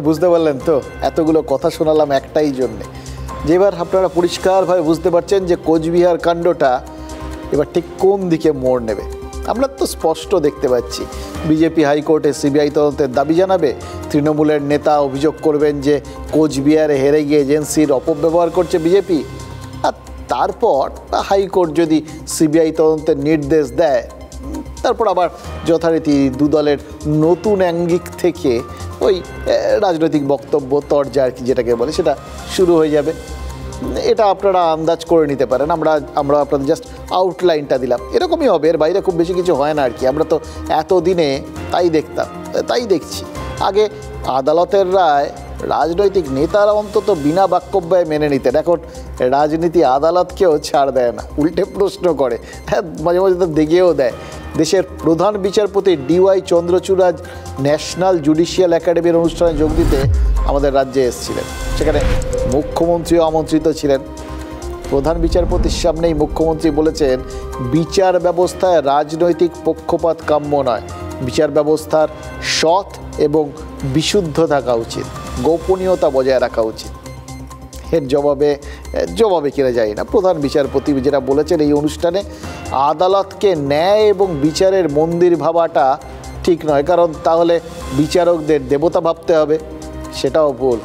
বুঝতে পারলেন তো? এতগুলো কথা শোনালাম একটাই জন্যে, যে এবার আপনারা পরিষ্কারভাবে বুঝতে পারছেন যে কোচবিহার কাণ্ডটা এবার ঠিক কোন দিকে মোড় নেবে। আমরা তো স্পষ্ট দেখতে পাচ্ছি, বিজেপি হাইকোর্টে সিবিআই তদন্তের দাবি জানাবে, তৃণমূলের নেতা অভিযোগ করবেন যে কোচবিহারে হেরে গিয়ে এজেন্সির অপব্যবহার করছে বিজেপি, আর তারপর হাইকোর্ট যদি সিবিআই তদন্তের নির্দেশ দেয়, তারপর আবার যথারীতি দুদলের নতুন অ্যাঙ্গিক থেকে ওই রাজনৈতিক বক্তব্য তরজা আর কি যেটাকে বলে, সেটা শুরু হয়ে যাবে। এটা আপনারা আন্দাজ করে নিতে পারেন। আমরা আপনাদের জাস্ট আউটলাইনটা দিলাম, এরকমই হবে, এর বাইরে খুব বেশি কিছু হয় না আর কি। আমরা তো এতদিনে তাই দেখতাম, তাই দেখছি। আগে আদালতের রায় রাজনৈতিক নেতারা অন্তত বিনা বাক্যব্যয় মেনে নিতেন, এখন রাজনীতি আদালতকেও ছাড় দেয় না, উল্টে প্রশ্ন করে, মাঝে মাঝে তো দেখিয়েও দেয়। দেশের প্রধান বিচারপতি DY চন্দ্রচূড় আজ ন্যাশনাল জুডিশিয়াল একাডেমির অনুষ্ঠানে যোগ দিতে আমাদের রাজ্যে এসেছিলেন। সেখানে মুখ্যমন্ত্রীও আমন্ত্রিত ছিলেন। প্রধান বিচারপতির সামনেই মুখ্যমন্ত্রী বলেছেন, বিচার ব্যবস্থায় রাজনৈতিক পক্ষপাত কাম্য নয়, বিচার ব্যবস্থার সৎ এবং বিশুদ্ধ থাকা উচিত, গোপনীয়তা বজায় রাখা উচিত। এর জবাবে কিনা যায় না, প্রধান বিচারপতি যেটা বলেছেন এই অনুষ্ঠানে, আদালতকে ন্যায় এবং বিচারের মন্দির ভাবাটা ঠিক নয়, কারণ তাহলে বিচারকদের দেবতা ভাবতে হবে, সেটাও ভুল।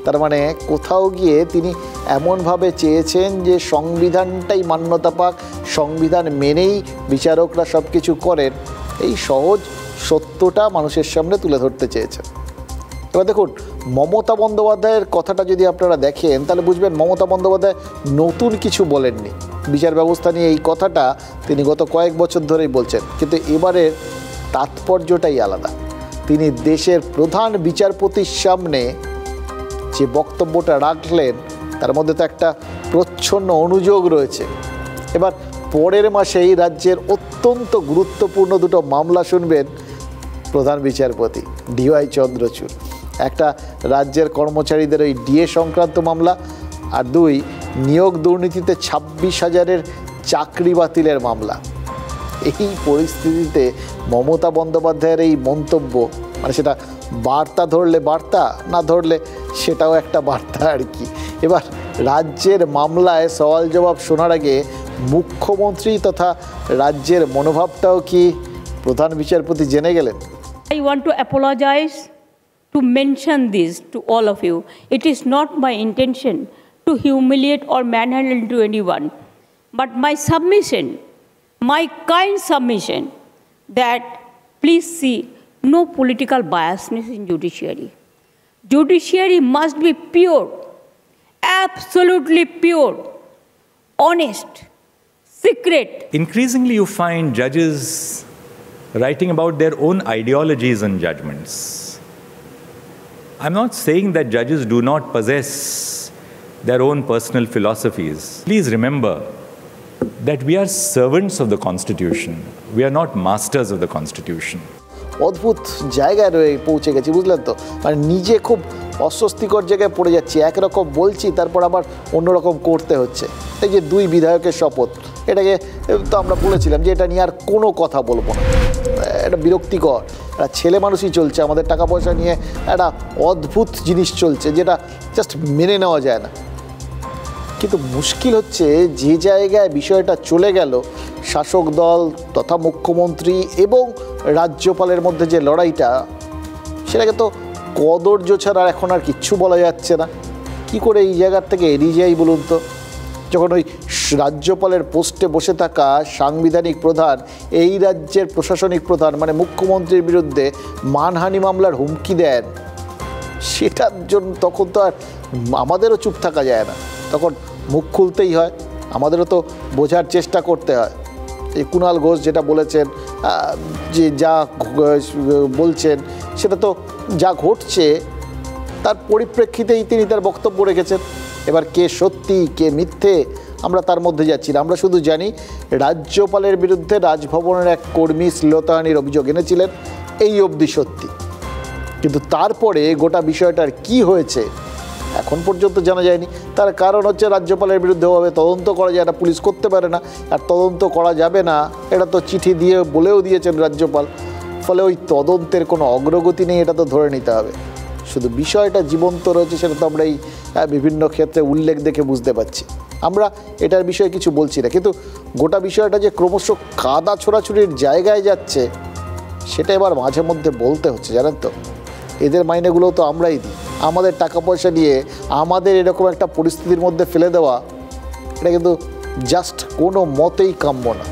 তার মানে কোথাও গিয়ে তিনি এমনভাবে চেয়েছেন যে সংবিধানটাই মান্যতা পাক, সংবিধান মেনেই বিচারকরা সব কিছু করেন, এই সহজ সত্যটা মানুষের সামনে তুলে ধরতে চেয়েছেন। এবার দেখুন, মমতা বন্দ্যোপাধ্যায়ের কথাটা যদি আপনারা দেখেন, তাহলে বুঝবেন মমতা বন্দ্যোপাধ্যায় নতুন কিছু বলেননি। বিচার ব্যবস্থা নিয়ে এই কথাটা তিনি গত কয়েক বছর ধরেই বলছেন, কিন্তু এবারের তাৎপর্যটাই আলাদা। তিনি দেশের প্রধান বিচারপতির সামনে যে বক্তব্যটা রাখলেন, তার মধ্যে তো একটা প্রচ্ছন্ন অনুযোগ রয়েছে। এবার পরের মাসেই রাজ্যের অত্যন্ত গুরুত্বপূর্ণ দুটো মামলা শুনবেন প্রধান বিচারপতি DY চন্দ্রচূড়। একটা রাজ্যের কর্মচারীদের ওই ডিএ সংক্রান্ত মামলা, আর 2 নিয়োগ দুর্নীতিতে 26,000-এর চাকরি বাতিলের মামলা। এই পরিস্থিতিতে মমতা বন্দ্যোপাধ্যায়ের এই মন্তব্য, মানে সেটা বার্তা ধরলে বার্তা, না ধরলে সেটাও একটা বার্তা আর কি। এবার রাজ্যের মামলায় সওয়াল জবাব শোনার আগে মুখ্যমন্ত্রী তথা রাজ্যের মনোভাবটাও কি প্রধান বিচারপতি জেনে গেলেন? I want to apologize to mention this to all of you. It is not my intention to humiliate or manhandle to anyone, but my submission, my kind submission, that please see no political biasness in judiciary. Judiciary must be pure, absolutely pure, honest, secret. Increasingly you find judges writing about their own ideologies and judgments. I'm not saying that judges do not possess their own personal philosophies. Please remember that we are servants of the Constitution. We are not masters of the Constitution. অদ্ভুত জায়গায় পৌঁছে গেছি, বুঝলেন তো? মানে নিজে খুব অস্বস্তিকর জায়গায় পড়ে যাচ্ছি, একরকম বলছি তারপর আবার অন্যরকম করতে হচ্ছে। এই যে 2 বিধায়কের শপথ, এটাকে তো আমরা বলেছিলাম যে এটা নিয়ে আর কোনো কথা বলবো না, এটা বিরক্তিকর। একটা ছেলে মানুষই চলছে, আমাদের টাকা পয়সা নিয়ে একটা অদ্ভুত জিনিস চলছে যেটা জাস্ট মেনে নেওয়া যায় না। কিন্তু মুশকিল হচ্ছে যে জায়গায় বিষয়টা চলে গেল, শাসক দল তথা মুখ্যমন্ত্রী এবং রাজ্যপালের মধ্যে যে লড়াইটা, সেটাকে তো কদর্য ছাড়া এখন আর কিচ্ছু বলা যাচ্ছে না। কি করে এই জায়গার থেকে এড়িয়ে যাই বলুন তো? যখন ওই রাজ্যপালের পোস্টে বসে থাকা সাংবিধানিক প্রধান এই রাজ্যের প্রশাসনিক প্রধান মানে মুখ্যমন্ত্রীর বিরুদ্ধে মানহানি মামলার হুমকি দেন, সেটার জন্য তখন তো আর আমাদেরও চুপ থাকা যায় না, তখন মুখ খুলতেই হয়, আমাদেরও তো বোঝার চেষ্টা করতে হয়। এই কুণাল ঘোষ যেটা বলেছেন, যে যা বলছেন সেটা তো যা ঘটছে তার পরিপ্রেক্ষিতেই তিনি তার বক্তব্য রেখেছেন। এবার কে সত্যি কে মিথ্যে আমরা তার মধ্যে যাচ্ছি না, আমরা শুধু জানি রাজ্যপালের বিরুদ্ধে রাজভবনের এক কর্মী শ্লীলতাহানির অভিযোগ এনেছিলেন, এই অবধি সত্যি। কিন্তু তারপরে গোটা বিষয়টার কি হয়েছে এখন পর্যন্ত জানা যায়নি। তার কারণ হচ্ছে রাজ্যপালের বিরুদ্ধে ওভাবে তদন্ত করা যায় না, পুলিশ করতে পারে না, আর তদন্ত করা যাবে না এটা তো চিঠি দিয়ে বলেও দিয়েছেন রাজ্যপাল। ফলে ওই তদন্তের কোনো অগ্রগতি নেই, এটা তো ধরে নিতে হবে। শুধু বিষয়টা জীবন্ত রয়েছে সেটা তো আমরা এই বিভিন্ন ক্ষেত্রে উল্লেখ দেখে বুঝতে পারছি। আমরা এটার বিষয়ে কিছু বলছি না, কিন্তু গোটা বিষয়টা যে ক্রমশ কাদা ছোড়াছুড়ির জায়গায় যাচ্ছে সেটা এবার মাঝে মধ্যে বলতে হচ্ছে, জানেন তো। এদের মাইনেগুলোও তো আমরাই দিই, আমাদের টাকা পয়সা নিয়ে আমাদের এরকম একটা পরিস্থিতির মধ্যে ফেলে দেওয়া, এটা কিন্তু জাস্ট কোনো মতেই কাম্য না।